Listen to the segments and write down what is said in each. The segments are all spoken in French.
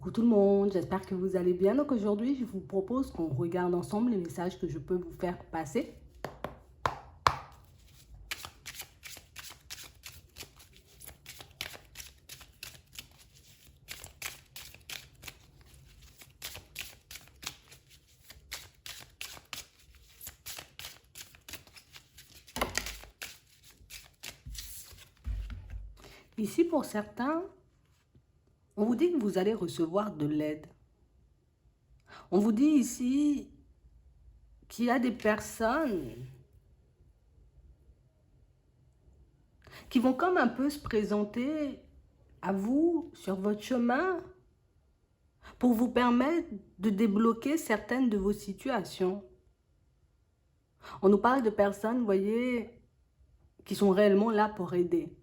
Coucou tout le monde, j'espère que vous allez bien. Donc aujourd'hui, je vous propose qu'on regarde ensemble les messages que je peux vous faire passer. Ici, pour certains, on vous dit que vous allez recevoir de l'aide. On vous dit ici qu'il y a des personnes qui vont comme un peu se présenter à vous sur votre chemin pour vous permettre de débloquer certaines de vos situations. On nous parle de personnes, vous voyez, qui sont réellement là pour aider.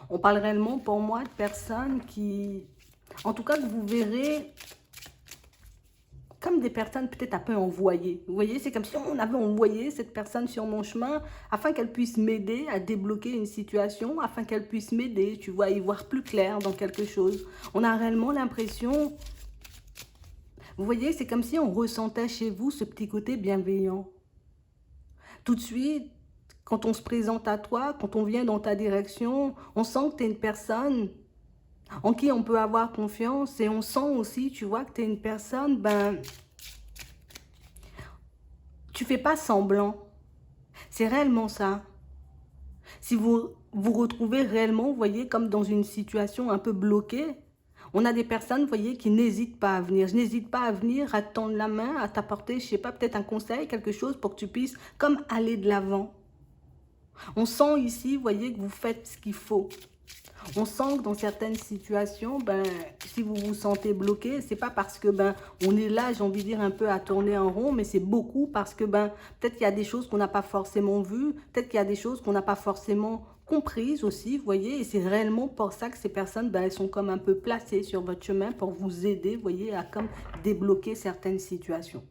On parle réellement pour moi de personnes qui, en tout cas que vous verrez comme des personnes peut-être un peu envoyées. Vous voyez, c'est comme si on avait envoyé cette personne sur mon chemin afin qu'elle puisse m'aider à débloquer une situation, afin qu'elle puisse m'aider, tu vois, y voir plus clair dans quelque chose. On a réellement l'impression, vous voyez, c'est comme si on ressentait chez vous ce petit côté bienveillant. Tout de suite, quand on se présente à toi, quand on vient dans ta direction, on sent que tu es une personne en qui on peut avoir confiance et on sent aussi, tu vois, que tu es une personne, ben, tu fais pas semblant. C'est réellement ça. Si vous vous retrouvez réellement, vous voyez, comme dans une situation un peu bloquée, on a des personnes, vous voyez, qui n'hésitent pas à venir. Je n'hésite pas à venir, à te tendre la main, à t'apporter, je sais pas, peut-être un conseil, quelque chose pour que tu puisses comme aller de l'avant. On sent ici, vous voyez, que vous faites ce qu'il faut. On sent que dans certaines situations, ben, si vous vous sentez bloqué, c'est pas parce que ben, on est là, j'ai envie de dire, un peu à tourner en rond, mais c'est beaucoup parce que ben, peut-être qu'il y a des choses qu'on n'a pas forcément vues, peut-être qu'il y a des choses qu'on n'a pas forcément comprises aussi, vous voyez, et c'est réellement pour ça que ces personnes, ben, elles sont comme un peu placées sur votre chemin pour vous aider, vous voyez, à comme débloquer certaines situations.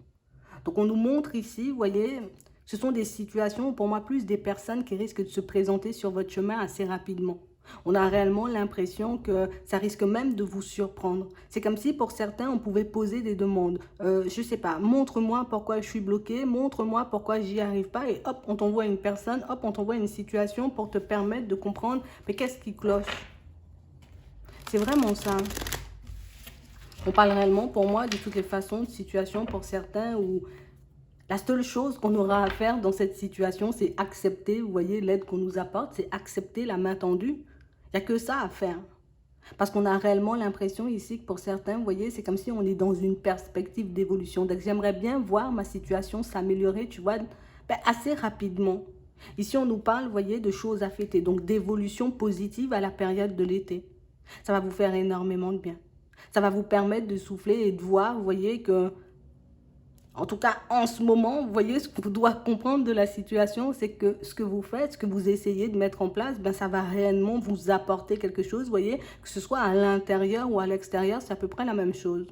Donc on nous montre ici, vous voyez, ce sont des situations, pour moi, plus des personnes qui risquent de se présenter sur votre chemin assez rapidement. On a réellement l'impression que ça risque même de vous surprendre. C'est comme si pour certains, on pouvait poser des demandes. Je ne sais pas, montre-moi pourquoi je suis bloqué, montre-moi pourquoi j'y arrive pas. Et hop, on t'envoie une personne, hop, on t'envoie une situation pour te permettre de comprendre, mais qu'est-ce qui cloche? C'est vraiment ça. On parle réellement, pour moi, de toutes les façons, de situations pour certains où la seule chose qu'on aura à faire dans cette situation, c'est accepter, vous voyez, l'aide qu'on nous apporte, c'est accepter la main tendue. Il n'y a que ça à faire. Parce qu'on a réellement l'impression ici que pour certains, vous voyez, c'est comme si on est dans une perspective d'évolution. Donc j'aimerais bien voir ma situation s'améliorer, tu vois, ben, assez rapidement. Ici, on nous parle, vous voyez, de choses à fêter, donc d'évolution positive à la période de l'été. Ça va vous faire énormément de bien. Ça va vous permettre de souffler et de voir, vous voyez, que en tout cas, en ce moment, vous voyez, ce que vous devez comprendre de la situation, c'est que ce que vous faites, ce que vous essayez de mettre en place, ben, ça va réellement vous apporter quelque chose, vous voyez, que ce soit à l'intérieur ou à l'extérieur, c'est à peu près la même chose.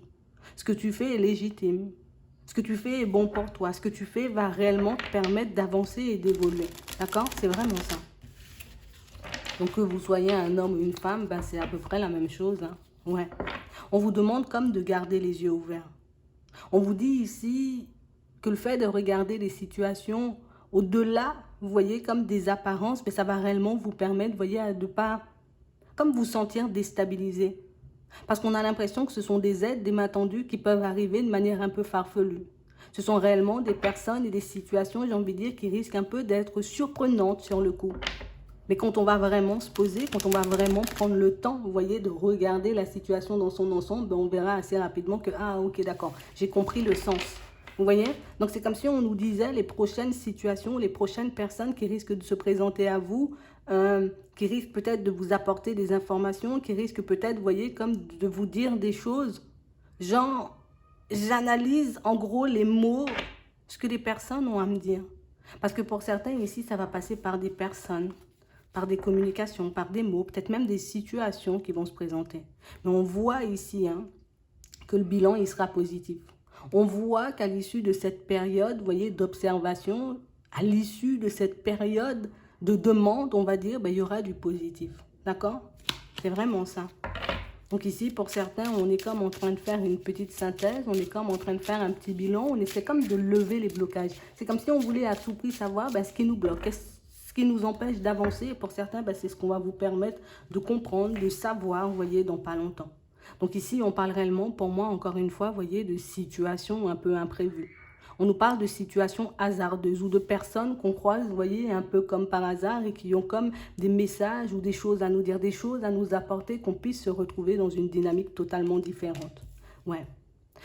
Ce que tu fais est légitime. Ce que tu fais est bon pour toi. Ce que tu fais va réellement te permettre d'avancer et d'évoluer. D'accord? C'est vraiment ça. Donc que vous soyez un homme ou une femme, ben, c'est à peu près la même chose. Hein. Ouais. On vous demande comme de garder les yeux ouverts. On vous dit ici que le fait de regarder les situations au-delà, vous voyez, comme des apparences, mais ça va réellement vous permettre, vous voyez, de ne pas comme vous sentir déstabilisé. Parce qu'on a l'impression que ce sont des aides, des mains tendues qui peuvent arriver de manière un peu farfelue. Ce sont réellement des personnes et des situations, j'ai envie de dire, qui risquent un peu d'être surprenantes sur le coup. Mais quand on va vraiment se poser, quand on va vraiment prendre le temps, vous voyez, de regarder la situation dans son ensemble, ben on verra assez rapidement que, ah ok d'accord, j'ai compris le sens. Vous voyez? Donc c'est comme si on nous disait les prochaines situations, les prochaines personnes qui risquent de se présenter à vous, qui risquent peut-être de vous apporter des informations, qui risquent peut-être, vous voyez, comme de vous dire des choses. Genre, j'analyse en gros les mots, ce que les personnes ont à me dire. Parce que pour certains ici, ça va passer par des personnes, par des communications, par des mots, peut-être même des situations qui vont se présenter. Mais on voit ici hein, que le bilan il sera positif. On voit qu'à l'issue de cette période, vous voyez, d'observation, à l'issue de cette période de demande, on va dire, ben, il y aura du positif. D'accord? C'est vraiment ça. Donc ici, pour certains, on est comme en train de faire une petite synthèse, on est comme en train de faire un petit bilan, on essaie comme de lever les blocages. C'est comme si on voulait à tout prix savoir ce qui nous bloque, ce qui nous empêche d'avancer. Et pour certains, c'est ce qu'on va vous permettre de comprendre, de savoir, vous voyez, dans pas longtemps. Donc ici, on parle réellement, pour moi, encore une fois, vous voyez, de situations un peu imprévues. On nous parle de situations hasardeuses ou de personnes qu'on croise, vous voyez, un peu comme par hasard et qui ont comme des messages ou des choses à nous dire, des choses à nous apporter, qu'on puisse se retrouver dans une dynamique totalement différente. Ouais.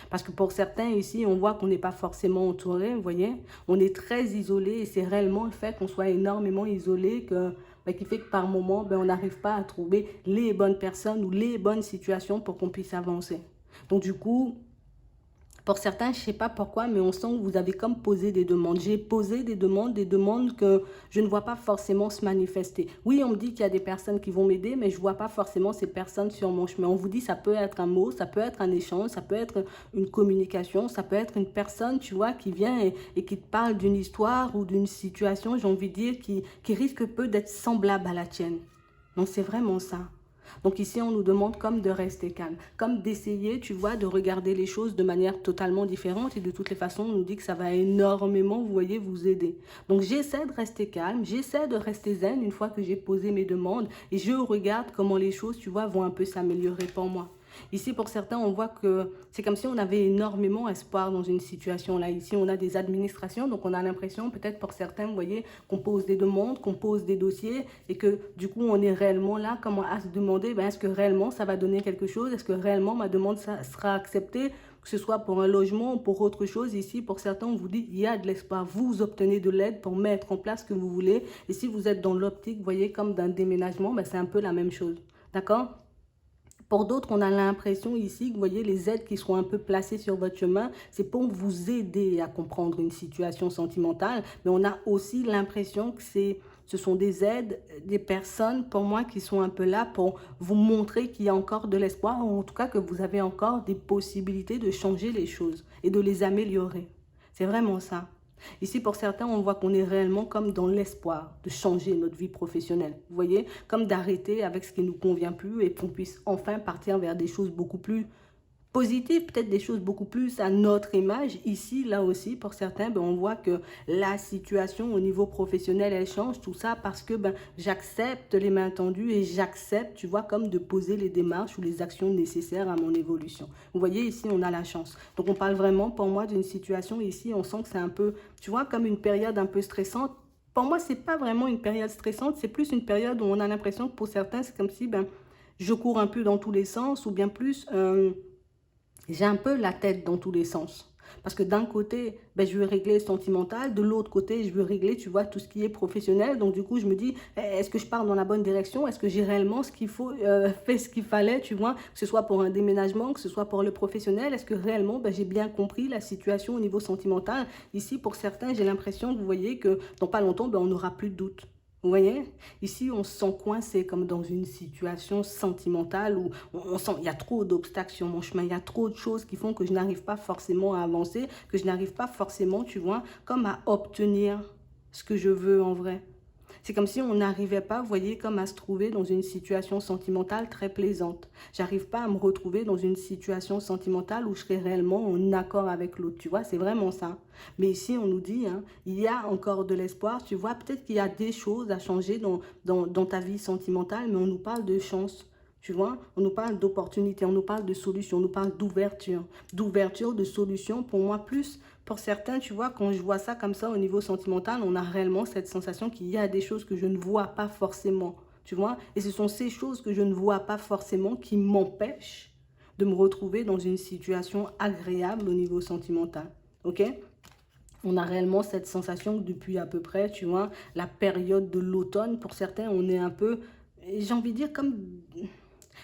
Parce que pour certains ici, on voit qu'on n'est pas forcément entouré, vous voyez. On est très isolé et c'est réellement le fait qu'on soit énormément isolé qui fait que par moment, on n'arrive pas à trouver les bonnes personnes ou les bonnes situations pour qu'on puisse avancer. Donc du coup, pour certains, je ne sais pas pourquoi, mais on sent que vous avez comme posé des demandes. J'ai posé des demandes que je ne vois pas forcément se manifester. Oui, on me dit qu'il y a des personnes qui vont m'aider, mais je ne vois pas forcément ces personnes sur mon chemin. On vous dit ça peut être un mot, ça peut être un échange, ça peut être une communication, ça peut être une personne, tu vois, qui vient et qui te parle d'une histoire ou d'une situation, j'ai envie de dire, qui risque peu d'être semblable à la tienne. Donc c'est vraiment ça. Donc ici, on nous demande comme de rester calme, comme d'essayer, tu vois, de regarder les choses de manière totalement différente. Et de toutes les façons, on nous dit que ça va énormément, vous voyez, vous aider. Donc j'essaie de rester calme, j'essaie de rester zen une fois que j'ai posé mes demandes. Et je regarde comment les choses, tu vois, vont un peu s'améliorer pour moi. Ici, pour certains, on voit que c'est comme si on avait énormément espoir dans une situation. Là, ici, on a des administrations, donc on a l'impression, peut-être pour certains, vous voyez, qu'on pose des demandes, qu'on pose des dossiers et que du coup, on est réellement là, comme à se demander, est-ce que réellement ça va donner quelque chose? Est-ce que réellement ma demande sera acceptée? Que ce soit pour un logement ou pour autre chose, ici, pour certains, on vous dit, il y a de l'espoir. Vous obtenez de l'aide pour mettre en place ce que vous voulez. Et si vous êtes dans l'optique, vous voyez, comme d'un déménagement, c'est un peu la même chose. D'accord? Pour d'autres, on a l'impression ici que vous voyez les aides qui seront un peu placées sur votre chemin, c'est pour vous aider à comprendre une situation sentimentale, mais on a aussi l'impression que ce sont des aides, des personnes pour moi qui sont un peu là pour vous montrer qu'il y a encore de l'espoir, ou en tout cas que vous avez encore des possibilités de changer les choses et de les améliorer. C'est vraiment ça. Ici, pour certains, on voit qu'on est réellement comme dans l'espoir de changer notre vie professionnelle. Vous voyez, comme d'arrêter avec ce qui ne nous convient plus et qu'on puisse enfin partir vers des choses beaucoup plus positives, peut-être des choses beaucoup plus à notre image. Ici, là aussi, pour certains, on voit que la situation au niveau professionnel, elle change, tout ça parce que j'accepte les mains tendues et j'accepte, tu vois, comme de poser les démarches ou les actions nécessaires à mon évolution. Vous voyez, ici, on a la chance. Donc, on parle vraiment, pour moi, d'une situation ici, on sent que c'est un peu, tu vois, comme une période un peu stressante. Pour moi, c'est pas vraiment une période stressante, c'est plus une période où on a l'impression que pour certains, c'est comme si, je cours un peu dans tous les sens ou bien plus... j'ai un peu la tête dans tous les sens. Parce que d'un côté, je veux régler le sentimental. De l'autre côté, je veux régler, tu vois, tout ce qui est professionnel. Donc, du coup, je me dis, est-ce que je pars dans la bonne direction? Est-ce que j'ai réellement ce qu'il faut, fait ce qu'il fallait, tu vois, que ce soit pour un déménagement, que ce soit pour le professionnel? Est-ce que réellement, j'ai bien compris la situation au niveau sentimental? Ici, pour certains, j'ai l'impression que vous voyez que dans pas longtemps, on n'aura plus de doute. Vous voyez, ici, on se sent coincé comme dans une situation sentimentale où on sent qu'il y a trop d'obstacles sur mon chemin, il y a trop de choses qui font que je n'arrive pas forcément à avancer, que je n'arrive pas forcément, tu vois, comme à obtenir ce que je veux en vrai. C'est comme si on n'arrivait pas, vous voyez, comme à se trouver dans une situation sentimentale très plaisante. J'arrive pas à me retrouver dans une situation sentimentale où je serais réellement en accord avec l'autre, tu vois, c'est vraiment ça. Mais ici, on nous dit, il y a encore de l'espoir, tu vois, peut-être qu'il y a des choses à changer dans ta vie sentimentale, mais on nous parle de chance. Tu vois, on nous parle d'opportunités, on nous parle de solutions, on nous parle d'ouverture. D'ouverture, de solutions, pour moi, plus pour certains, tu vois, quand je vois ça comme ça au niveau sentimental, on a réellement cette sensation qu'il y a des choses que je ne vois pas forcément, tu vois. Et ce sont ces choses que je ne vois pas forcément qui m'empêchent de me retrouver dans une situation agréable au niveau sentimental, ok? On a réellement cette sensation que depuis à peu près, tu vois, la période de l'automne, pour certains, on est un peu, j'ai envie de dire comme...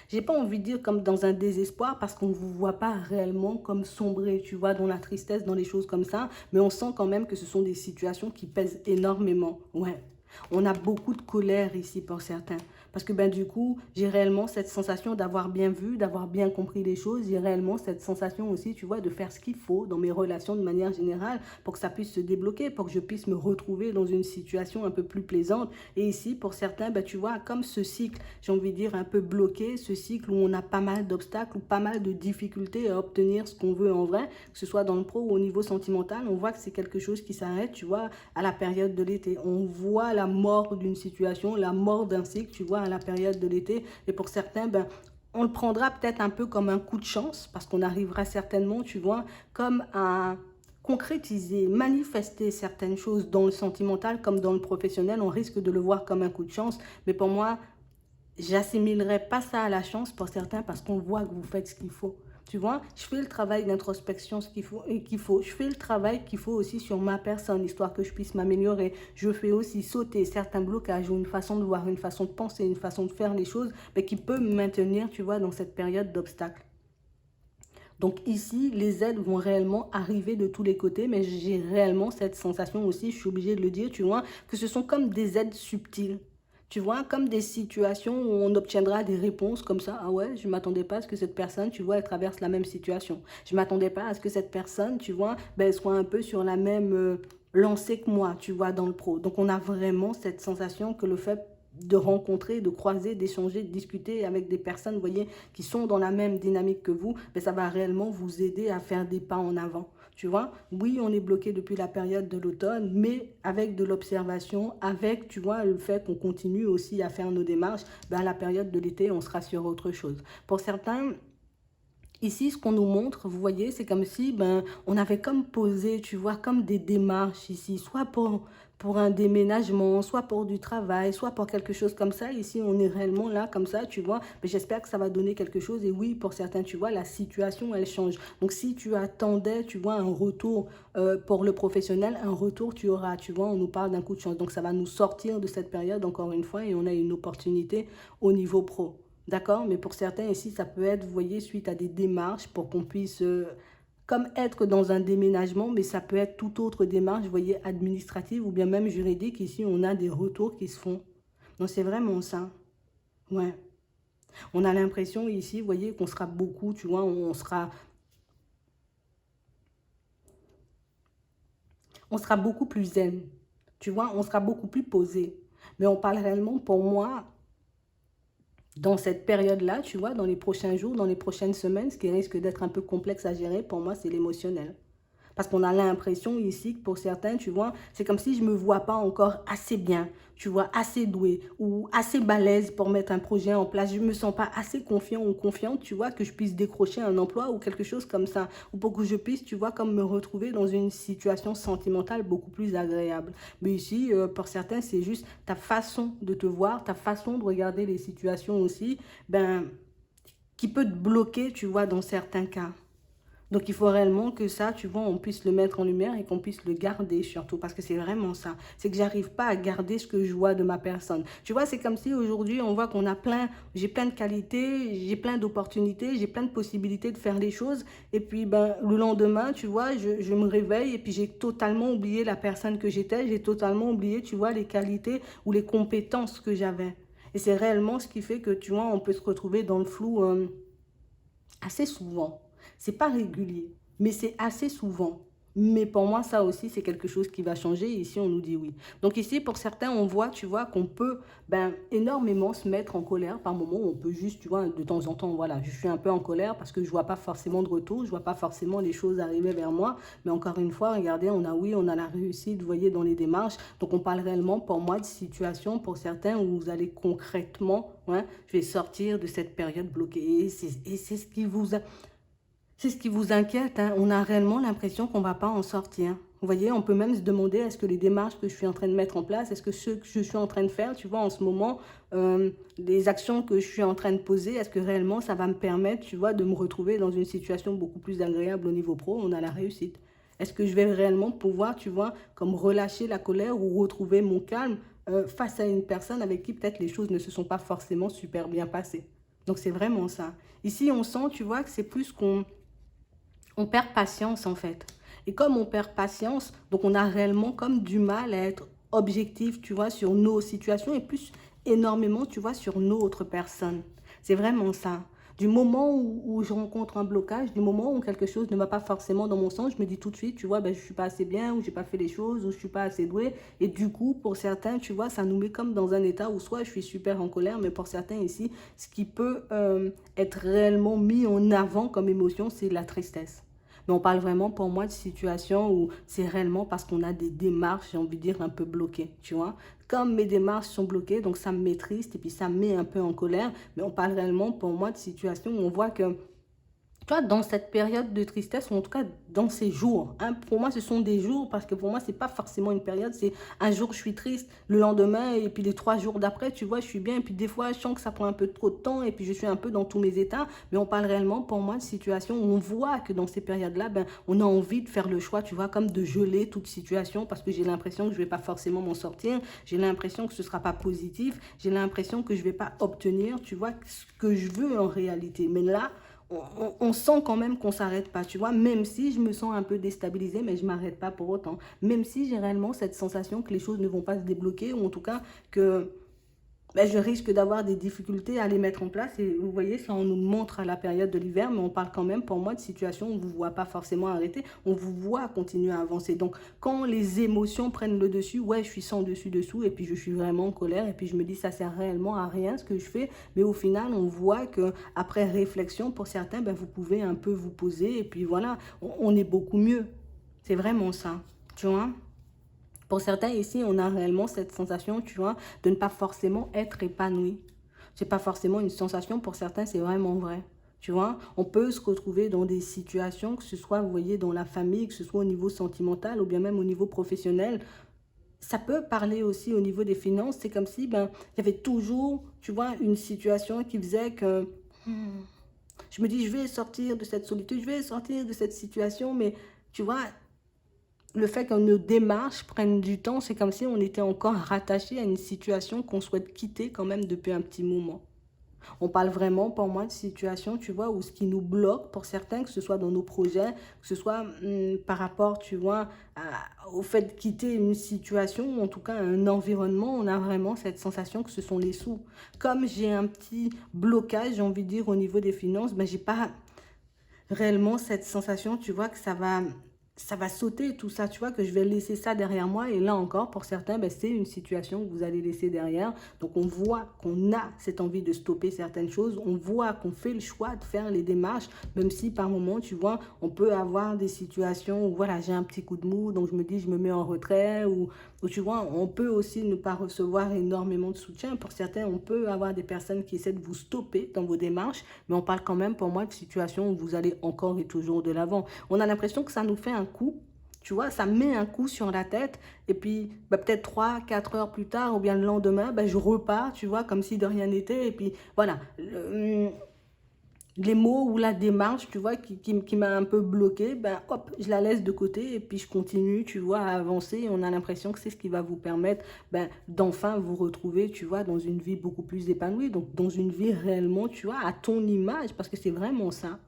J'ai pas envie de dire comme dans un désespoir parce qu'on ne vous voit pas réellement comme sombrer, tu vois, dans la tristesse, dans les choses comme ça. Mais on sent quand même que ce sont des situations qui pèsent énormément. Ouais. On a beaucoup de colère ici pour certains. Parce que ben, du coup, j'ai réellement cette sensation d'avoir bien vu, d'avoir bien compris les choses. J'ai réellement cette sensation aussi, tu vois, de faire ce qu'il faut dans mes relations de manière générale pour que ça puisse se débloquer, pour que je puisse me retrouver dans une situation un peu plus plaisante. Et ici, pour certains, ben, tu vois, comme ce cycle, j'ai envie de dire, un peu bloqué, ce cycle où on a pas mal d'obstacles ou pas mal de difficultés à obtenir ce qu'on veut en vrai, que ce soit dans le pro ou au niveau sentimental, on voit que c'est quelque chose qui s'arrête, tu vois, à la période de l'été. On voit la mort d'une situation, la mort d'un cycle, tu vois, à la période de l'été. Et pour certains, ben, on le prendra peut-être un peu comme un coup de chance, parce qu'on arrivera certainement, tu vois, comme à concrétiser, manifester certaines choses dans le sentimental comme dans le professionnel. On risque de le voir comme un coup de chance. Mais pour moi, j'assimilerai pas ça à la chance pour certains parce qu'on voit que vous faites ce qu'il faut. Tu vois, je fais le travail d'introspection ce qu'il faut et qu'il faut. Je fais le travail qu'il faut aussi sur ma personne, histoire que je puisse m'améliorer. Je fais aussi sauter certains blocages ou une façon de voir, une façon de penser, une façon de faire les choses, mais qui peut me maintenir, tu vois, dans cette période d'obstacles. Donc ici, les aides vont réellement arriver de tous les côtés, mais j'ai réellement cette sensation aussi, je suis obligée de le dire, tu vois, que ce sont comme des aides subtiles. Tu vois, comme des situations où on obtiendra des réponses comme ça. Ah ouais, je ne m'attendais pas à ce que cette personne, tu vois, elle traverse la même situation. Je ne m'attendais pas à ce que cette personne, tu vois, ben, elle soit un peu sur la même lancée que moi, tu vois, dans le pro. Donc on a vraiment cette sensation que le fait de rencontrer, de croiser, d'échanger, de discuter avec des personnes, vous voyez, qui sont dans la même dynamique que vous, mais ça va réellement vous aider à faire des pas en avant. Tu vois, oui, on est bloqué depuis la période de l'automne, mais avec de l'observation, avec, tu vois, le fait qu'on continue aussi à faire nos démarches, ben à la période de l'été, on sera sur autre chose. Pour certains, ici, ce qu'on nous montre, vous voyez, c'est comme si ben, on avait comme posé, tu vois, comme des démarches ici, soit pour un déménagement, soit pour du travail, soit pour quelque chose comme ça. Ici, on est réellement là, comme ça, tu vois. Mais j'espère que ça va donner quelque chose. Et oui, pour certains, tu vois, la situation, elle change. Donc, si tu attendais, tu vois, un retour pour le professionnel, un retour, tu auras, tu vois, on nous parle d'un coup de chance. Donc, ça va nous sortir de cette période, encore une fois, et on a une opportunité au niveau pro. D'accord? Mais pour certains ici, ça peut être, vous voyez, suite à des démarches pour qu'on puisse, comme être dans un déménagement, mais ça peut être toute autre démarche, vous voyez, administrative ou bien même juridique. Ici, on a des retours qui se font. Donc, c'est vraiment ça. Ouais. On a l'impression ici, vous voyez, qu'on sera beaucoup, tu vois, on sera beaucoup plus zen. Tu vois, on sera beaucoup plus posé. Mais on parle réellement, pour moi, dans cette période-là, tu vois, dans les prochains jours, dans les prochaines semaines, ce qui risque d'être un peu complexe à gérer, pour moi, c'est l'émotionnel. Parce qu'on a l'impression ici que pour certains, tu vois, c'est comme si je ne me vois pas encore assez bien, tu vois, assez doué ou assez balèze pour mettre un projet en place. Je ne me sens pas assez confiant ou confiante, tu vois, que je puisse décrocher un emploi ou quelque chose comme ça. Ou pour que je puisse, tu vois, comme me retrouver dans une situation sentimentale beaucoup plus agréable. Mais ici, pour certains, c'est juste ta façon de te voir, ta façon de regarder les situations aussi, ben, qui peut te bloquer, tu vois, dans certains cas. Donc, il faut réellement que ça, tu vois, on puisse le mettre en lumière et qu'on puisse le garder surtout. Parce que c'est vraiment ça. C'est que j'arrive pas à garder ce que je vois de ma personne. Tu vois, c'est comme si aujourd'hui, on voit qu'on a j'ai plein de qualités, j'ai plein d'opportunités, j'ai plein de possibilités de faire les choses. Et puis, ben, le lendemain, tu vois, je me réveille et puis j'ai totalement oublié la personne que j'étais. J'ai totalement oublié, tu vois, les qualités ou les compétences que j'avais. Et c'est réellement ce qui fait que, tu vois, on peut se retrouver dans le flou assez souvent. C'est pas régulier, mais c'est assez souvent. Mais pour moi, ça aussi, c'est quelque chose qui va changer. Ici, on nous dit oui. Donc ici, pour certains, on voit, tu vois, qu'on peut ben, énormément se mettre en colère. Par moment, on peut juste, tu vois, de temps en temps, voilà, je suis un peu en colère parce que je vois pas forcément de retour, je vois pas forcément les choses arriver vers moi. Mais encore une fois, regardez, on a oui, on a la réussite, vous voyez, dans les démarches. Donc, on parle réellement, pour moi, de situation, pour certains, où vous allez concrètement, ouais, je vais sortir de cette période bloquée. Et c'est ce qui vous a... C'est ce qui vous inquiète, hein. On a réellement l'impression qu'on ne va pas en sortir. Vous voyez, on peut même se demander, est-ce que les démarches que je suis en train de mettre en place, est-ce que ce que je suis en train de faire, tu vois, en ce moment, les actions que je suis en train de poser, est-ce que réellement ça va me permettre, tu vois, de me retrouver dans une situation beaucoup plus agréable au niveau pro, on a la réussite. Est-ce que je vais réellement pouvoir, tu vois, comme relâcher la colère ou retrouver mon calme face à une personne avec qui peut-être les choses ne se sont pas forcément super bien passées. Donc c'est vraiment ça. Ici, on sent, tu vois, que c'est plus qu'on on perd patience en fait. Et comme on perd patience, donc on a réellement comme du mal à être objectif, tu vois, sur nos situations énormément, tu vois, sur notre personne. C'est vraiment ça. Du moment où je rencontre un blocage, du moment où quelque chose ne va pas forcément dans mon sens, je me dis tout de suite, tu vois, ben, je suis pas assez bien, ou j'ai pas fait les choses, ou je suis pas assez doué. Et du coup, pour certains, tu vois, ça nous met comme dans un état où soit je suis super en colère, mais pour certains ici, ce qui peut être réellement mis en avant comme émotion, c'est la tristesse. Mais on parle vraiment pour moi de situations où c'est réellement parce qu'on a des démarches, j'ai envie de dire, un peu bloquées, tu vois. Comme mes démarches sont bloquées, donc ça me met triste et puis ça me met un peu en colère. Mais on parle réellement pour moi de situations où on voit que tu vois, dans cette période de tristesse, ou en tout cas dans ces jours, hein, pour moi ce sont des jours, parce que pour moi c'est pas forcément une période, c'est un jour je suis triste, le lendemain et puis les 3 jours d'après, tu vois, je suis bien, et puis des fois je sens que ça prend un peu trop de temps et puis je suis un peu dans tous mes états, mais on parle réellement pour moi de situations où on voit que dans ces périodes-là, ben, on a envie de faire le choix, tu vois, comme de geler toute situation, parce que j'ai l'impression que je vais pas forcément m'en sortir, j'ai l'impression que ce sera pas positif, j'ai l'impression que je vais pas obtenir, tu vois, ce que je veux en réalité. Mais là, on sent quand même qu'on s'arrête pas, tu vois, même si je me sens un peu déstabilisée, mais je m'arrête pas pour autant. Même si j'ai réellement cette sensation que les choses ne vont pas se débloquer, ou en tout cas que ben, je risque d'avoir des difficultés à les mettre en place. Et vous voyez, ça on nous montre à la période de l'hiver, mais on parle quand même pour moi de situations où on ne vous voit pas forcément arrêter, on vous voit continuer à avancer. Donc quand les émotions prennent le dessus, ouais, je suis sans dessus dessous, et puis je suis vraiment en colère, et puis je me dis ça sert réellement à rien ce que je fais, mais au final on voit que après réflexion, pour certains, ben, vous pouvez un peu vous poser, et puis voilà, on est beaucoup mieux. C'est vraiment ça, tu vois. Pour certains ici, on a réellement cette sensation, tu vois, de ne pas forcément être épanoui. C'est pas forcément une sensation, pour certains, c'est vraiment vrai. Tu vois, on peut se retrouver dans des situations, que ce soit, vous voyez, dans la famille, que ce soit au niveau sentimental ou bien même au niveau professionnel. Ça peut parler aussi au niveau des finances. C'est comme si, ben, il y avait toujours, tu vois, une situation qui faisait que je me dis, je vais sortir de cette solitude, je vais sortir de cette situation, mais tu vois, le fait que nos démarches prennent du temps, c'est comme si on était encore rattaché à une situation qu'on souhaite quitter quand même depuis un petit moment. On parle vraiment pour moi de situation, tu vois, où ce qui nous bloque pour certains, que ce soit dans nos projets, que ce soit par rapport, tu vois, au fait de quitter une situation, ou en tout cas un environnement, on a vraiment cette sensation que ce sont les sous. Comme j'ai un petit blocage, j'ai envie de dire, au niveau des finances, ben, j'ai pas réellement cette sensation, tu vois, que ça va sauter tout ça, tu vois, que je vais laisser ça derrière moi. Et là encore, pour certains, ben, c'est une situation que vous allez laisser derrière. Donc, on voit qu'on a cette envie de stopper certaines choses. On voit qu'on fait le choix de faire les démarches, même si par moment, tu vois, on peut avoir des situations où, voilà, j'ai un petit coup de mou, donc je me dis, je me mets en retrait, ou tu vois, on peut aussi ne pas recevoir énormément de soutien. Pour certains, on peut avoir des personnes qui essaient de vous stopper dans vos démarches, mais on parle quand même pour moi de situations où vous allez encore et toujours de l'avant. On a l'impression que ça nous fait un coup, tu vois, ça met un coup sur la tête, et puis bah, peut-être 3, 4 heures plus tard, ou bien le lendemain, bah, je repars, tu vois, comme si de rien n'était, et puis voilà, les mots ou la démarche, tu vois, qui m'a un peu bloqué, ben hop, je la laisse de côté et puis je continue, tu vois, à avancer. Et on a l'impression que c'est ce qui va vous permettre ben, d'enfin vous retrouver, tu vois, dans une vie beaucoup plus épanouie, donc dans une vie réellement, tu vois, à ton image, parce que c'est vraiment ça.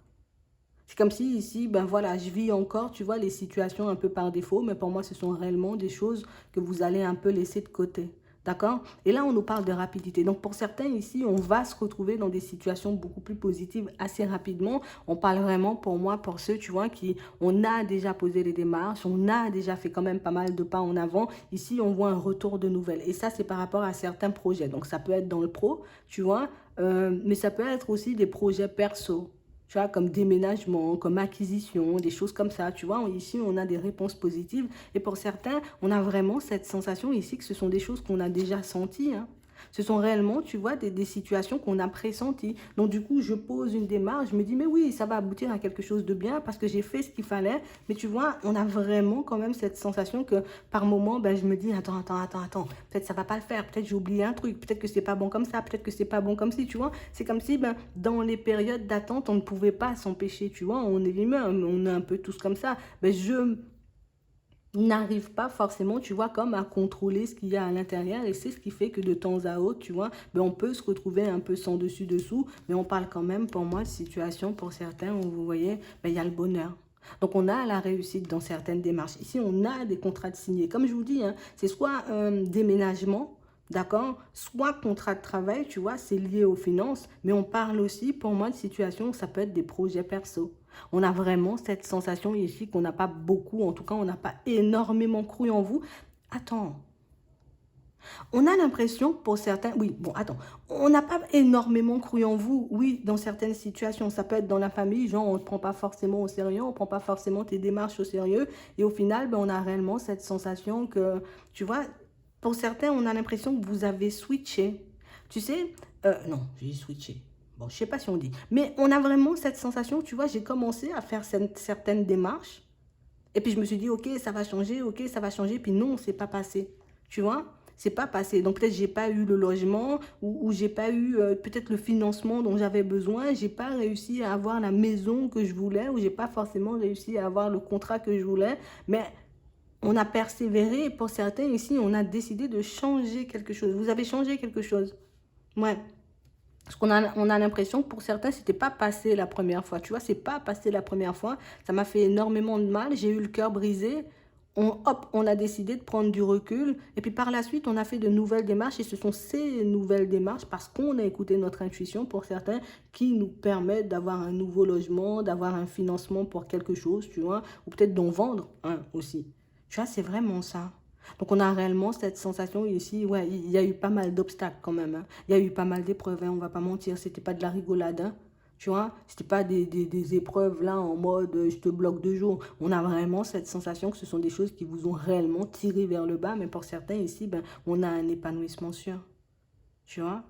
C'est comme si ici, ben voilà, je vis encore, tu vois, les situations un peu par défaut, mais pour moi, ce sont réellement des choses que vous allez un peu laisser de côté. D'accord? Et là, on nous parle de rapidité. Donc, pour certains ici, on va se retrouver dans des situations beaucoup plus positives assez rapidement. On parle vraiment, pour moi, pour ceux, tu vois, qui, on a déjà posé les démarches, on a déjà fait quand même pas mal de pas en avant. Ici, on voit un retour de nouvelles. Et ça, c'est par rapport à certains projets. Donc, ça peut être dans le pro, tu vois, mais ça peut être aussi des projets perso, tu vois, comme déménagement, comme acquisition, des choses comme ça, tu vois. Ici, on a des réponses positives. Et pour certains, on a vraiment cette sensation ici que ce sont des choses qu'on a déjà senties, hein. Ce sont réellement, tu vois, des situations qu'on a pressenties. Donc, du coup, je pose une démarche, je me dis, mais oui, ça va aboutir à quelque chose de bien parce que j'ai fait ce qu'il fallait. Mais tu vois, on a vraiment quand même cette sensation que par moment, ben, je me dis, attends, peut-être ça va pas le faire, peut-être j'ai oublié un truc, peut-être que c'est pas bon comme ça, peut-être que c'est pas bon comme ci, tu vois. C'est comme si, ben, dans les périodes d'attente, on ne pouvait pas s'empêcher, tu vois. On est humain, on est un peu tous comme ça. Ben, je n'arrive pas forcément, tu vois, comme à contrôler ce qu'il y a à l'intérieur. Et c'est ce qui fait que de temps à autre, tu vois, ben on peut se retrouver un peu sans dessus-dessous. Mais on parle quand même, pour moi, de situation pour certains où, vous voyez, ben, il y a le bonheur. Donc, on a la réussite dans certaines démarches. Ici, on a des contrats de signés. Comme je vous dis, hein, c'est soit un déménagement, D'accord? Soit contrat de travail, tu vois, c'est lié aux finances, mais on parle aussi, pour moi, de situations où ça peut être des projets perso. On a vraiment cette sensation ici qu'on n'a pas beaucoup, en tout cas, on n'a pas énormément cru en vous. Attends, on a l'impression pour certains, oui, bon, attends, on n'a pas énormément cru en vous, oui, dans certaines situations. Ça peut être dans la famille, genre on ne te prend pas forcément au sérieux, on ne prend pas forcément tes démarches au sérieux, et au final, ben, on a réellement cette sensation que, tu vois, pour certains, on a l'impression que vous avez switché. Tu sais, non, j'ai switché. Bon, je sais pas si on dit, mais on a vraiment cette sensation, tu vois, j'ai commencé à faire certaines démarches, et puis je me suis dit, ok, ça va changer, puis non, c'est pas passé. Tu vois, c'est pas passé. Donc peut-être j'ai pas eu le logement ou j'ai pas eu peut-être le financement dont j'avais besoin. J'ai pas réussi à avoir la maison que je voulais ou j'ai pas forcément réussi à avoir le contrat que je voulais. Mais on a persévéré et pour certains ici, on a décidé de changer quelque chose. Vous avez changé quelque chose. Ouais. Parce qu'on a l'impression que pour certains, c'était pas passé la première fois. Tu vois, c'est pas passé la première fois. Ça m'a fait énormément de mal. J'ai eu le cœur brisé. Hop, on a décidé de prendre du recul. Et puis par la suite, on a fait de nouvelles démarches. Et ce sont ces nouvelles démarches, parce qu'on a écouté notre intuition pour certains, qui nous permettent d'avoir un nouveau logement, d'avoir un financement pour quelque chose, tu vois. Ou peut-être d'en vendre un aussi. Tu vois, c'est vraiment ça. Donc on a réellement cette sensation ici, ouais, il y a eu pas mal d'obstacles quand même, hein. Il y a eu pas mal d'épreuves, hein, on va pas mentir, c'était pas de la rigolade, hein, tu vois, c'était pas des épreuves là en mode je te bloque 2 jours. On a vraiment cette sensation que ce sont des choses qui vous ont réellement tiré vers le bas, mais pour certains ici, ben, on a un épanouissement sûr, tu vois.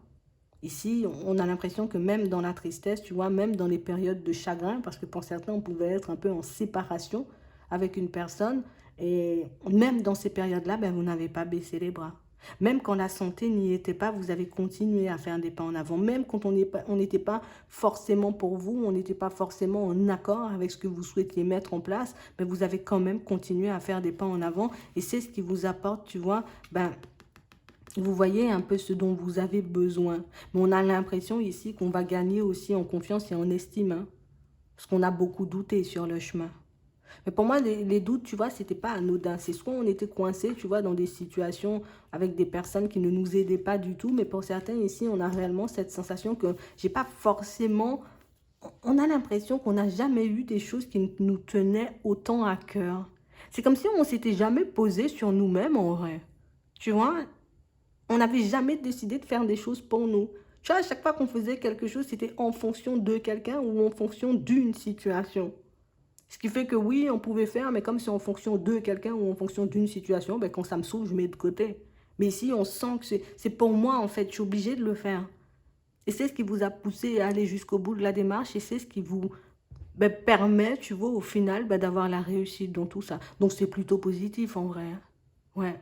Ici, on a l'impression que même dans la tristesse, tu vois, même dans les périodes de chagrin, parce que pour certains, on pouvait être un peu en séparation avec une personne, et même dans ces périodes-là, ben, vous n'avez pas baissé les bras. Même quand la santé n'y était pas, vous avez continué à faire des pas en avant. Même quand on n'était pas forcément pour vous, on n'était pas forcément en accord avec ce que vous souhaitiez mettre en place, mais vous avez quand même continué à faire des pas en avant. Et c'est ce qui vous apporte, tu vois, ben, vous voyez un peu ce dont vous avez besoin. Mais on a l'impression ici qu'on va gagner aussi en confiance et en estime, hein, parce qu'on a beaucoup douté sur le chemin. Mais pour moi, les doutes, tu vois, c'était pas anodin. C'est soit on était coincé, tu vois, dans des situations avec des personnes qui ne nous aidaient pas du tout. Mais pour certains ici, on a réellement cette sensation que j'ai pas forcément... On a l'impression qu'on n'a jamais eu des choses qui nous tenaient autant à cœur. C'est comme si on s'était jamais posé sur nous-mêmes en vrai. Tu vois, on n'avait jamais décidé de faire des choses pour nous. Tu vois, à chaque fois qu'on faisait quelque chose, c'était en fonction de quelqu'un ou en fonction d'une situation. Ce qui fait que oui, on pouvait faire, mais comme c'est en fonction de quelqu'un ou en fonction d'une situation, ben, quand ça me saoule, je mets de côté. Mais ici, on sent que c'est pour moi, en fait, je suis obligée de le faire. Et c'est ce qui vous a poussé à aller jusqu'au bout de la démarche et c'est ce qui vous ben, permet, tu vois, au final, ben, d'avoir la réussite dans tout ça. Donc, c'est plutôt positif, en vrai, hein. Ouais.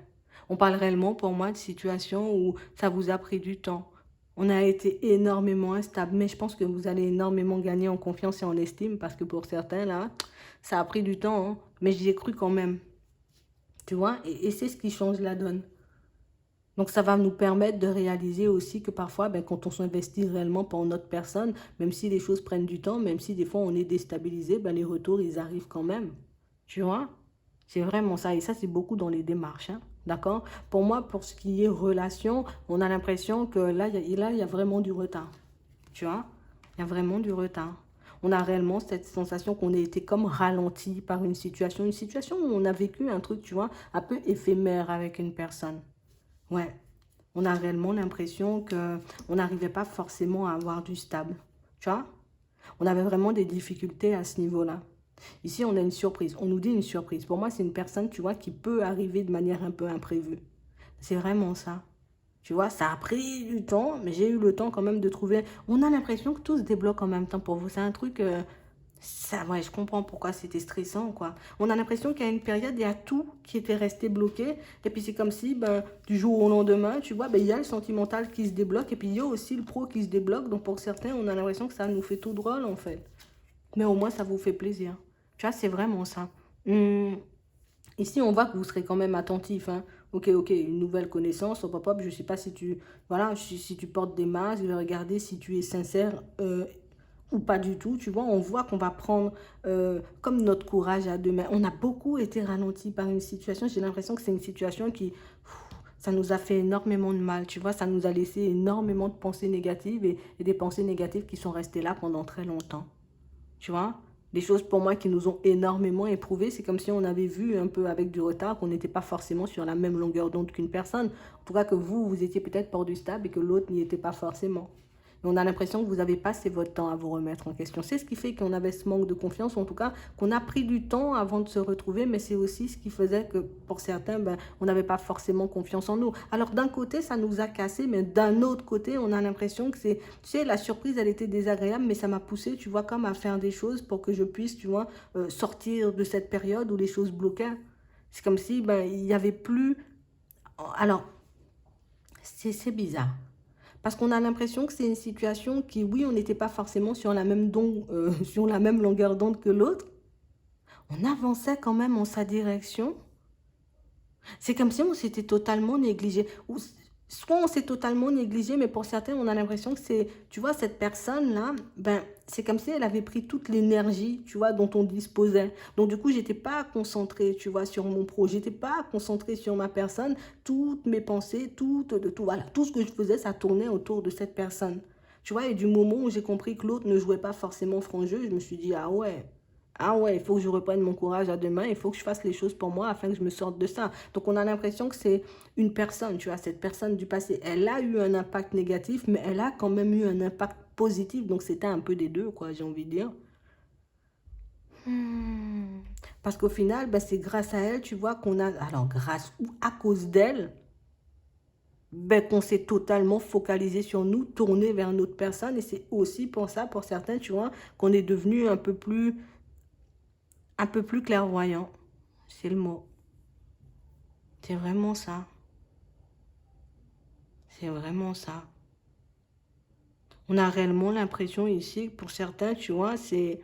On parle réellement, pour moi, de situations où ça vous a pris du temps. On a été énormément instable, mais je pense que vous allez énormément gagner en confiance et en estime parce que pour certains, là, ça a pris du temps, hein, mais j'y ai cru quand même, tu vois, et c'est ce qui change la donne. Donc, ça va nous permettre de réaliser aussi que parfois, ben, quand on s'investit réellement pour notre personne, même si les choses prennent du temps, même si des fois on est déstabilisé, ben, les retours, ils arrivent quand même. Tu vois? C'est vraiment ça. Et ça, c'est beaucoup dans les démarches, hein. D'accord? Pour moi, pour ce qui est relation, on a l'impression que là, il y a vraiment du retard. Tu vois? Il y a vraiment du retard. On a réellement cette sensation qu'on a été comme ralenti par une situation où on a vécu un truc, tu vois, un peu éphémère avec une personne. Ouais, on a réellement l'impression que on n'arrivait pas forcément à avoir du stable. Tu vois? On avait vraiment des difficultés à ce niveau-là. Ici, on a une surprise. On nous dit une surprise. Pour moi, c'est une personne, tu vois, qui peut arriver de manière un peu imprévue. C'est vraiment ça. Tu vois, ça a pris du temps, mais j'ai eu le temps quand même de trouver... On a l'impression que tout se débloque en même temps pour vous. C'est un truc... ça, ouais, je comprends pourquoi c'était stressant, quoi. On a l'impression qu'il y a une période, il y a tout qui était resté bloqué. Et puis c'est comme si, ben, du jour au lendemain, tu vois, ben, il y a le sentimental qui se débloque. Et puis il y a aussi le pro qui se débloque. Donc pour certains, on a l'impression que ça nous fait tout drôle, en fait. Mais au moins, ça vous fait plaisir. Tu vois, c'est vraiment ça. Ici, on voit que vous serez quand même attentif, hein. Ok, ok, une nouvelle connaissance, hop, hop, hop, je ne sais pas si tu, voilà, si tu portes des masques, je vais regarder si tu es sincère ou pas du tout, tu vois. On voit qu'on va prendre comme notre courage à deux mains. On a beaucoup été ralenti par une situation. J'ai l'impression que c'est une situation qui, Ça nous a fait énormément de mal, tu vois. Ça nous a laissé énormément de pensées négatives et des pensées négatives qui sont restées là pendant très longtemps. Tu vois, des choses pour moi qui nous ont énormément éprouvés. C'est comme si on avait vu un peu avec du retard qu'on n'était pas forcément sur la même longueur d'onde qu'une personne. En tout cas que vous étiez peut-être hors du stable et que l'autre n'y était pas forcément. Et on a l'impression que vous avez passé votre temps à vous remettre en question. C'est ce qui fait qu'on avait ce manque de confiance, ou en tout cas qu'on a pris du temps avant de se retrouver, mais c'est aussi ce qui faisait que pour certains, ben, on n'avait pas forcément confiance en nous. Alors d'un côté, ça nous a cassé, mais d'un autre côté, on a l'impression que c'est, tu sais, la surprise, elle était désagréable, mais ça m'a poussé, tu vois, comme à faire des choses pour que je puisse, tu vois, sortir de cette période où les choses bloquaient. C'est comme si, ben, il n'y avait plus... Alors, c'est bizarre. Parce qu'on a l'impression que c'est une situation qui, oui, on n'était pas forcément sur la même, sur la même longueur d'onde que l'autre. On avançait quand même en sa direction. C'est comme si on s'était totalement négligé. Ou soit on s'est totalement négligé, mais pour certains, on a l'impression que c'est, tu vois, cette personne-là, ben, c'est comme si elle avait pris toute l'énergie, tu vois, dont on disposait. Donc, du coup, j'étais pas concentrée, tu vois, sur mon projet. J'étais pas concentrée sur ma personne. Toutes mes pensées, voilà, tout ce que je faisais, ça tournait autour de cette personne. Tu vois, et du moment où j'ai compris que l'autre ne jouait pas forcément franc jeu, je me suis dit, ah ouais. Ah ouais, il faut que je reprenne mon courage à deux mains, il faut que je fasse les choses pour moi afin que je me sorte de ça. Donc on a l'impression que c'est une personne, tu vois, cette personne du passé, elle a eu un impact négatif, mais elle a quand même eu un impact positif. Donc c'était un peu des deux, quoi, j'ai envie de dire. Hmm. Parce qu'au final, ben, c'est grâce à elle, tu vois, qu'on a, alors grâce ou à cause d'elle, ben, qu'on s'est totalement focalisé sur nous, tourné vers une autre personne. Et c'est aussi pour ça, pour certains, tu vois, qu'on est devenu un peu plus clairvoyant. C'est le mot. C'est vraiment ça. C'est vraiment ça. On a réellement l'impression ici, pour certains, tu vois, c'est...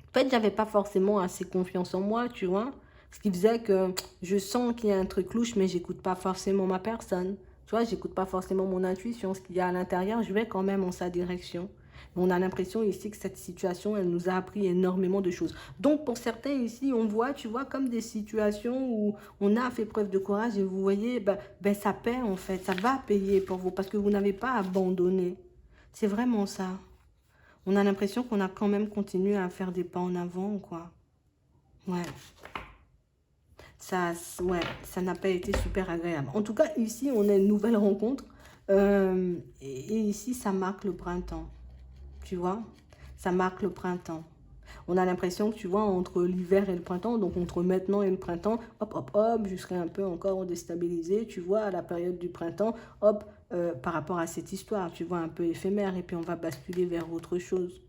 En fait, j'avais pas forcément assez confiance en moi, tu vois. Ce qui faisait que je sens qu'il y a un truc louche, mais j'écoute pas forcément ma personne. Tu vois, j'écoute pas forcément mon intuition. Ce qu'il y a à l'intérieur, je vais quand même en sa direction. Mais on a l'impression ici que cette situation, elle nous a appris énormément de choses. Donc, pour certains ici, on voit, tu vois, comme des situations où on a fait preuve de courage et vous voyez, ben ça paie en fait, ça va payer pour vous parce que vous n'avez pas abandonné. C'est vraiment ça. On a l'impression qu'on a quand même continué à faire des pas en avant, quoi. Ouais. Ouais, ça n'a pas été super agréable. En tout cas, ici, on a une nouvelle rencontre. Et ici, ça marque le printemps. Tu vois? Ça marque le printemps. On a l'impression que, tu vois, entre l'hiver et le printemps, donc entre maintenant et le printemps, hop, hop, hop, je serai un peu encore déstabilisée, tu vois, à la période du printemps, hop, par rapport à cette histoire, tu vois, un peu éphémère, et puis on va basculer vers autre chose.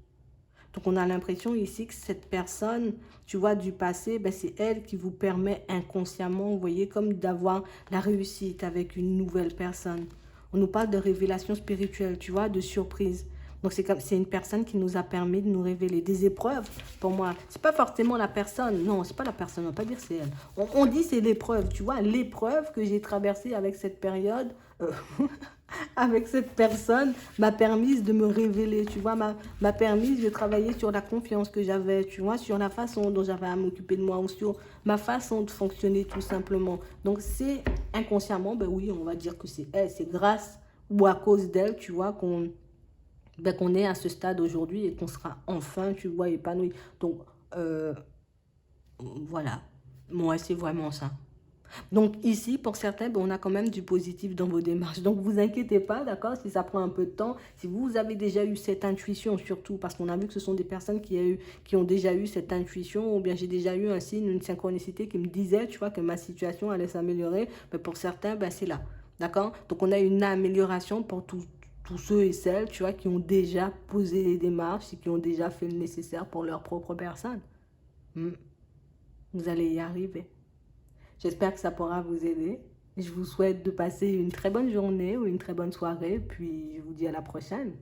Donc on a l'impression ici que cette personne, tu vois, du passé, ben, c'est elle qui vous permet inconsciemment, vous voyez, comme d'avoir la réussite avec une nouvelle personne. On nous parle de révélation spirituelle, tu vois, de surprise. Donc c'est une personne qui nous a permis de nous révéler des épreuves. Pour moi, c'est pas forcément la personne. Non, c'est pas la personne. On va pas dire c'est elle. On dit c'est l'épreuve. Tu vois, l'épreuve que j'ai traversée avec cette période, avec cette personne, m'a permis de me révéler. Tu vois, m'a permis de travailler sur la confiance que j'avais. Tu vois, sur la façon dont j'avais à m'occuper de moi ou sur ma façon de fonctionner tout simplement. Donc c'est inconsciemment, ben oui, on va dire que c'est elle. C'est grâce ou à cause d'elle, tu vois, qu'on est à ce stade aujourd'hui et qu'on sera enfin, tu vois, épanoui. Donc, voilà. Moi, c'est vraiment ça. Donc ici, pour certains, ben, on a quand même du positif dans vos démarches. Donc vous inquiétez pas, d'accord, si ça prend un peu de temps. Si vous avez déjà eu cette intuition, surtout, parce qu'on a vu que ce sont des personnes qui ont déjà eu cette intuition, ou bien j'ai déjà eu un signe, une synchronicité qui me disait, tu vois, que ma situation allait s'améliorer. Mais pour certains, ben, c'est là, d'accord. Donc on a une amélioration pour tous ceux et celles, tu vois, qui ont déjà posé les démarches et qui ont déjà fait le nécessaire pour leur propre personne. Hmm. Vous allez y arriver. J'espère que ça pourra vous aider. Je vous souhaite de passer une très bonne journée ou une très bonne soirée. Puis je vous dis à la prochaine.